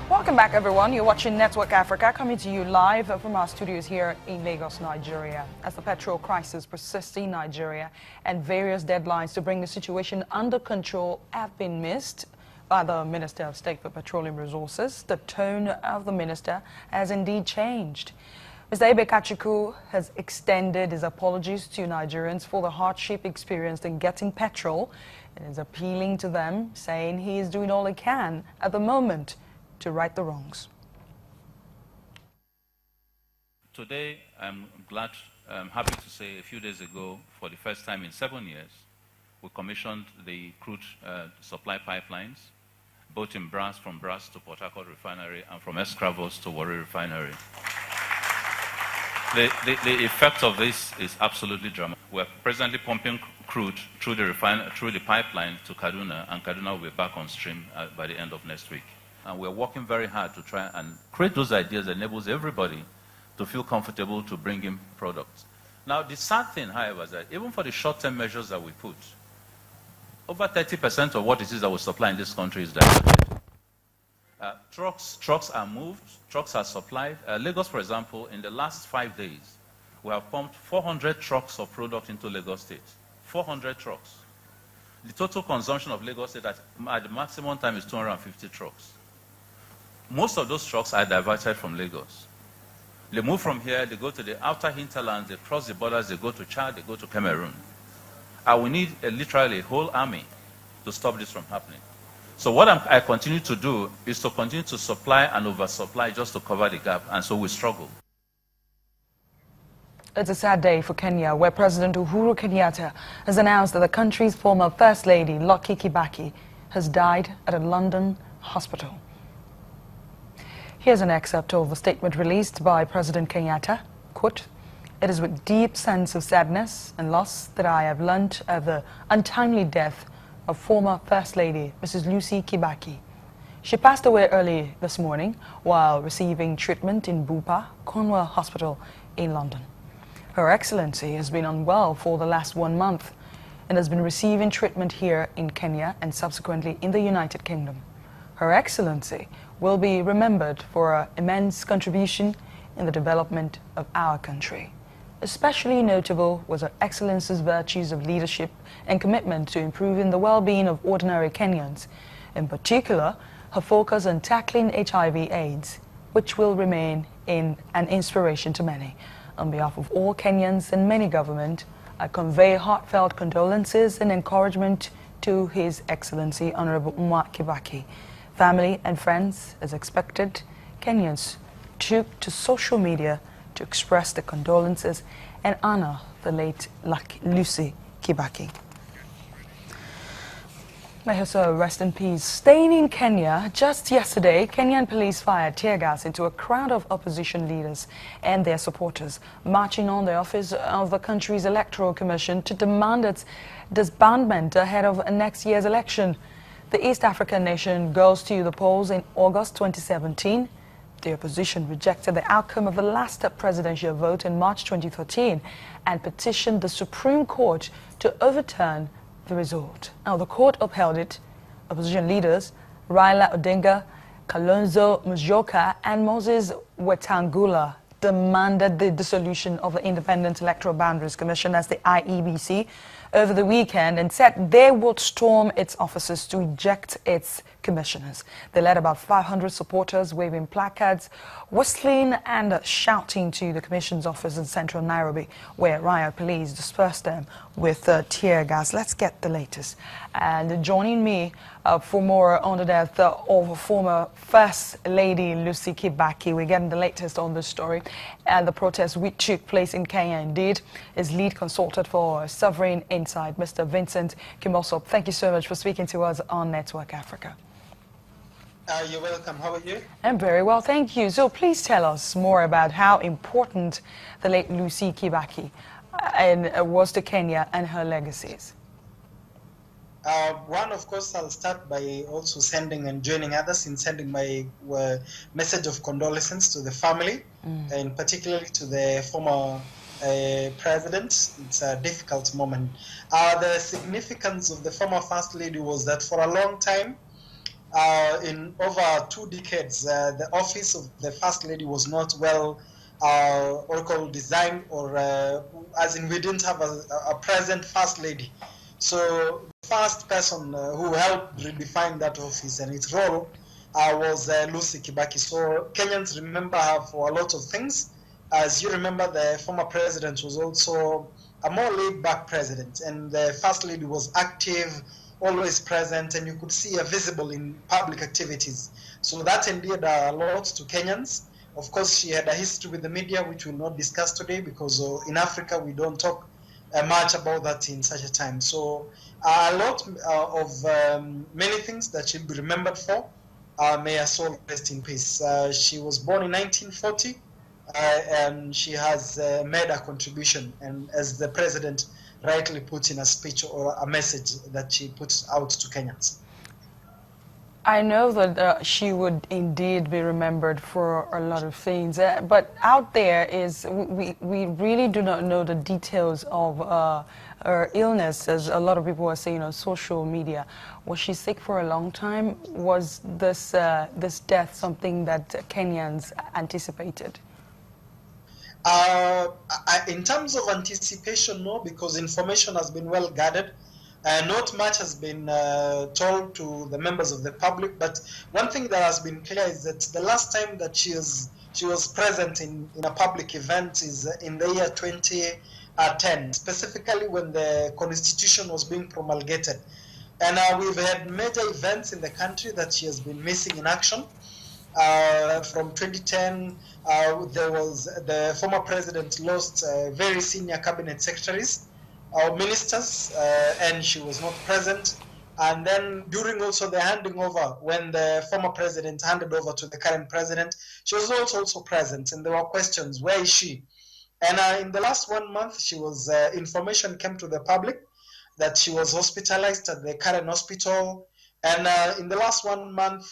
Welcome back, everyone. You're watching Network Africa, coming to you live from our studios here in Lagos, Nigeria. As the petrol crisis persists in Nigeria and various deadlines to bring the situation under control have been missed by the Minister of State for Petroleum Resources, the tone of the minister has indeed changed. Mr. Kibaki has extended his apologies to Nigerians for the hardship experienced in getting petrol and is appealing to them, saying he is doing all he can at the moment to right the wrongs. Today, I'm happy to say a few days ago, for the first time in 7 years, we commissioned the crude supply pipelines, both from Brass to Port Harcourt Refinery and from Escravos to Warri Refinery. The effect of this is absolutely dramatic. We're presently pumping crude through the pipeline to Kaduna, and Kaduna will be back on stream by the end of next week. And we're working very hard to try and create those ideas that enables everybody to feel comfortable to bring in products. Now, the sad thing, however, is that even for the short-term measures that we put, over 30% of what it is that we supply in this country is diverted. Trucks are moved, trucks are supplied. Lagos, for example, in the last 5 days, we have pumped 400 trucks of product into Lagos State. 400 trucks. The total consumption of Lagos State at the maximum time is 250 trucks. Most of those trucks are diverted from Lagos. They move from here, they go to the outer hinterlands, they cross the borders, they go to Chad, they go to Cameroon. And we need literally a whole army to stop this from happening. So what I continue to do is to continue to supply and oversupply just to cover the gap, and so we struggle. It's a sad day for Kenya, where President Uhuru Kenyatta has announced that the country's former First Lady, Lucky Kibaki, has died at a London hospital. Here's an excerpt of a statement released by President Kenyatta. Quote, "It is with deep sense of sadness and loss that I have learnt of the untimely death of former First Lady, Mrs. Lucy Kibaki. She passed away early this morning while receiving treatment in Bupa, Cornwall Hospital in London. Her Excellency has been unwell for the last 1 month and has been receiving treatment here in Kenya and subsequently in the United Kingdom. Her Excellency will be remembered for her immense contribution in the development of our country. Especially notable was Her Excellency's virtues of leadership and commitment to improving the well-being of ordinary Kenyans, in particular, her focus on tackling HIV/AIDS, which will remain an inspiration to many. On behalf of all Kenyans and many government, I convey heartfelt condolences and encouragement to His Excellency Honorable Mwai Kibaki. Family and friends, as expected, Kenyans took to social media to express their condolences and honor the late Lucy Kibaki. May her soul rest in peace. Staying in Kenya, just yesterday, Kenyan police fired tear gas into a crowd of opposition leaders and their supporters, marching on the office of the country's electoral commission to demand its disbandment ahead of next year's election. The East African nation goes to the polls in August 2017. The opposition rejected the outcome of the last presidential vote in March 2013 and petitioned the Supreme Court to overturn the result. Now, the court upheld it. Opposition leaders Raila Odinga, Kalonzo Musyoka and Moses Wetangula demanded the dissolution of the Independent Electoral Boundaries Commission as the IEBC over the weekend and said they would storm its offices to eject its commissioners. They led about 500 supporters waving placards, whistling and shouting to the commission's office in central Nairobi, where riot police dispersed them with tear gas. Let's get the latest. And joining me for more on the death of former First Lady Lucy Kibaki, we're getting the latest on this story and the protest which took place in Kenya indeed, is lead consultant for Sovereign Insight, Mr. Vincent Kimosop. Thank you so much for speaking to us on Network Africa. You're welcome. How are you? I'm very well, thank you. So please tell us more about how important the late Lucy Kibaki was to Kenya and her legacies. One, of course, I'll start by also sending and joining others in sending my message of condolences to the family, and particularly to the former president. It's a difficult moment. The significance of the former First Lady was that for a long time, in over 2 decades, the office of the First Lady was not well designed, or as in we didn't have a present First Lady. So the first person who helped redefine that office and its role was Lucy Kibaki. So Kenyans remember her for a lot of things. As you remember, the former president was also a more laid-back president, and the First Lady was active, always present, and you could see her visible in public activities. So that endeared a lot to Kenyans. Of course, she had a history with the media, which we'll not discuss today, because in Africa, we don't talk much about that in such a time. So a lot of many things that she'll be remembered for. May her soul rest in peace. She was born in 1940, and she has made a contribution, and as the president rightly put in a speech or a message that she puts out to Kenyans. I know that she would indeed be remembered for a lot of things, but out there is, we really do not know the details of her illness, as a lot of people are saying on social media. Was she sick for a long time? Was this death something that Kenyans anticipated? In terms of anticipation, no, because information has been well gathered. Not much has been told to the members of the public, but one thing that has been clear is that the last time that she was present in a public event is in the year 2010, specifically when the constitution was being promulgated. And we've had major events in the country that she has been missing in action. From 2010, there was the former president lost very senior cabinet secretaries, ministers, and she was not present. And then during also the handing over, when the former president handed over to the current president, she was also present, and there were questions, where is she? And in the last 1 month, she was information came to the public that she was hospitalized at the current hospital. And in the last 1 month,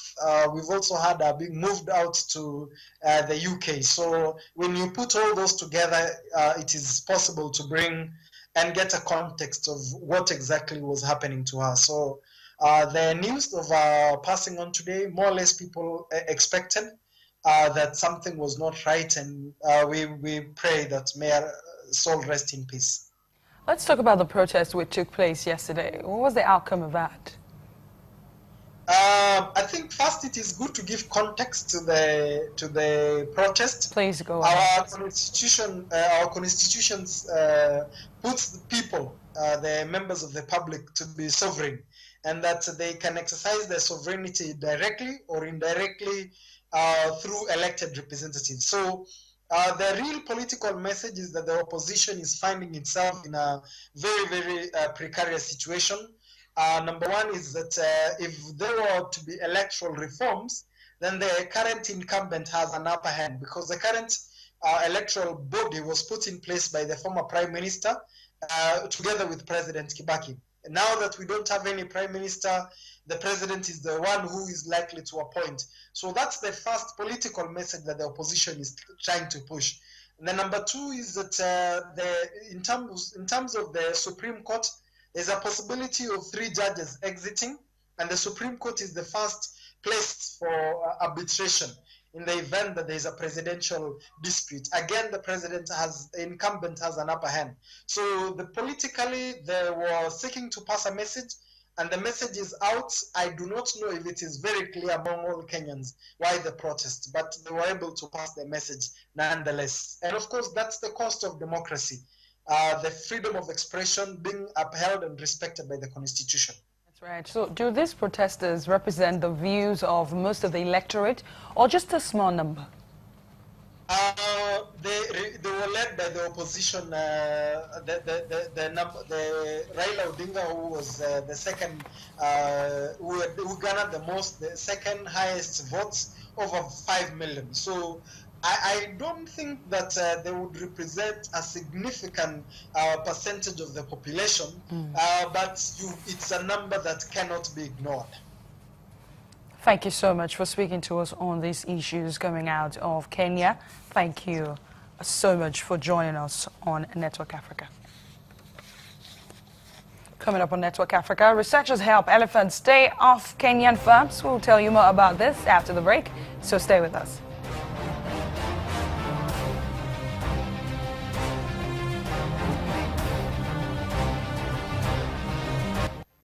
we've also had her being moved out to the UK. So when you put all those together, it is possible to bring and get a context of what exactly was happening to her. So the news of passing on today, more or less people expected that something was not right, and we pray that may her soul rest in peace. Let's talk about the protest which took place yesterday. What was the outcome of that? I think first it is good to give context to the protest. Please go on. Our constitutions puts the people, the members of the public, to be sovereign, and that they can exercise their sovereignty directly or indirectly through elected representatives. So the real political message is that the opposition is finding itself in a very, very precarious situation. Number one is that if there were to be electoral reforms, then the current incumbent has an upper hand, because the current electoral body was put in place by the former prime minister together with President Kibaki. And now that we don't have any prime minister, the president is the one who is likely to appoint. So that's the first political message that the opposition is trying to push. And then number two is that in terms of the Supreme Court, there's a possibility of 3 judges exiting, and the Supreme Court is the first place for arbitration in the event that there's a presidential dispute. Again, the incumbent has an upper hand. So politically, they were seeking to pass a message, and the message is out. I do not know if it is very clear among all Kenyans why the protest, but they were able to pass the message nonetheless. And of course, that's the cost of democracy. The freedom of expression being upheld and respected by the Constitution. That's right. So do these protesters represent the views of most of the electorate, or just a small number? They were led by the opposition, the Raila Odinga, who was the second, who garnered the most, the second highest votes, over 5 million. So I don't think that they would represent a significant percentage of the population, but it's a number that cannot be ignored. Thank you so much for speaking to us on these issues coming out of Kenya. Thank you so much for joining us on Network Africa. Coming up on Network Africa, researchers help elephants stay off Kenyan farms. We'll tell you more about this after the break, so stay with us.